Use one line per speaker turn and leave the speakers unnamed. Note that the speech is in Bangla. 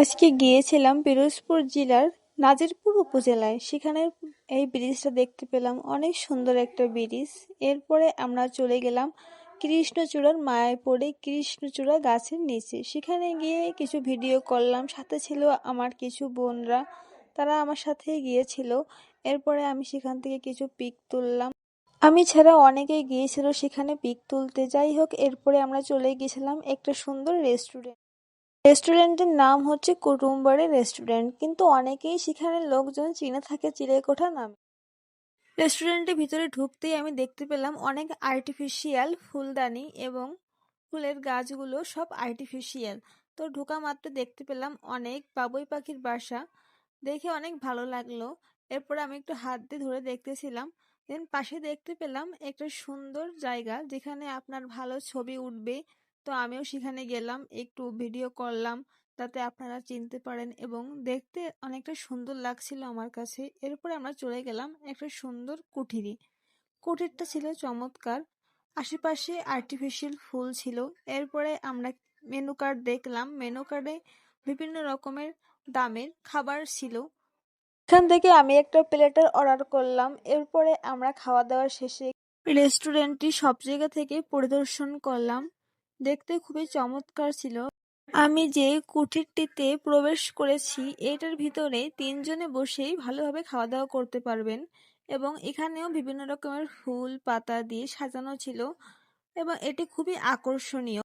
আজকে গিয়েছিলাম পিরোজপুর জেলার নাজিরপুর উপজেলায়। সেখানে এই ব্রিজটা দেখতে পেলাম, অনেক সুন্দর একটা ব্রিজ। এরপরে আমরা চলে গেলাম কৃষ্ণচূড়ার মায়াপুরে, কৃষ্ণচূড়া গাছের নিচে। সেখানে গিয়ে কিছু ভিডিও করলাম, সাথে ছিল আমার কিছু বোনরা, তারা আমার সাথে গিয়েছিল। এরপরে আমি সেখান থেকে কিছু পিক তুললাম। আমি ছাড়া অনেকেই গিয়েছিল সেখানে পিক তুলতে। যাই হোক, এরপরে আমরা চলে গেছিলাম একটা সুন্দর রেস্টুরেন্ট। রেস্টুরেন্টের নাম হচ্ছে কুটুমবাড়ি রেস্টুরেন্ট, কিন্তু অনেকেই সেখানে লোকজন চিনে থাকে চিলেকোঠা নামে। রেস্টুরেন্টের ভিতরে ঢুকতেই আমি দেখতে পেলাম অনেক আর্টিফিশিয়াল ফুলদানি এবং ফুলের গাছগুলো সব আর্টিফিশিয়াল। তো ঢোকা মাত্র দেখতে পেলাম অনেক বাবুই পাখির বাসা, দেখে অনেক ভালো লাগলো। এরপরে আমি একটু হাত দিয়ে ধরে দেখতেছিলাম। দেন পাশে দেখতে পেলাম একটা সুন্দর জায়গা যেখানে আপনার ভালো ছবি উঠবে। তো আমিও সেখানে গেলাম, একটু ভিডিও করলাম যাতে আপনারা চিনতে পারেন, এবং দেখতে অনেকটা সুন্দর লাগছিল আমার কাছে। এরপরে আমরা চলে গেলাম একটা সুন্দর কুঠিরে। কুটিরটা ছিল চমৎকার, আশেপাশে আর্টিফিশিয়াল ফুল ছিল। এরপরে আমরা মেনু কার্ড দেখলাম, মেনু কার্ডে বিভিন্ন রকমের দামের খাবার ছিল। এখান থেকে আমি একটা প্লেটার অর্ডার করলাম। এরপরে আমরা খাওয়া দাওয়া শেষে রেস্টুরেন্টটি সব জায়গা থেকে পরিদর্শন করলাম, দেখতে খুবই চমৎকার ছিল। আমি যে কুঠিরটিতে প্রবেশ করেছি এটার ভিতরে তিনজনে বসেই ভালোভাবে খাওয়া দাওয়া করতে পারবেন, এবং এখানেও বিভিন্ন রকমের ফুল পাতা দিয়ে সাজানো ছিল, এবং এটি খুবই আকর্ষণীয়।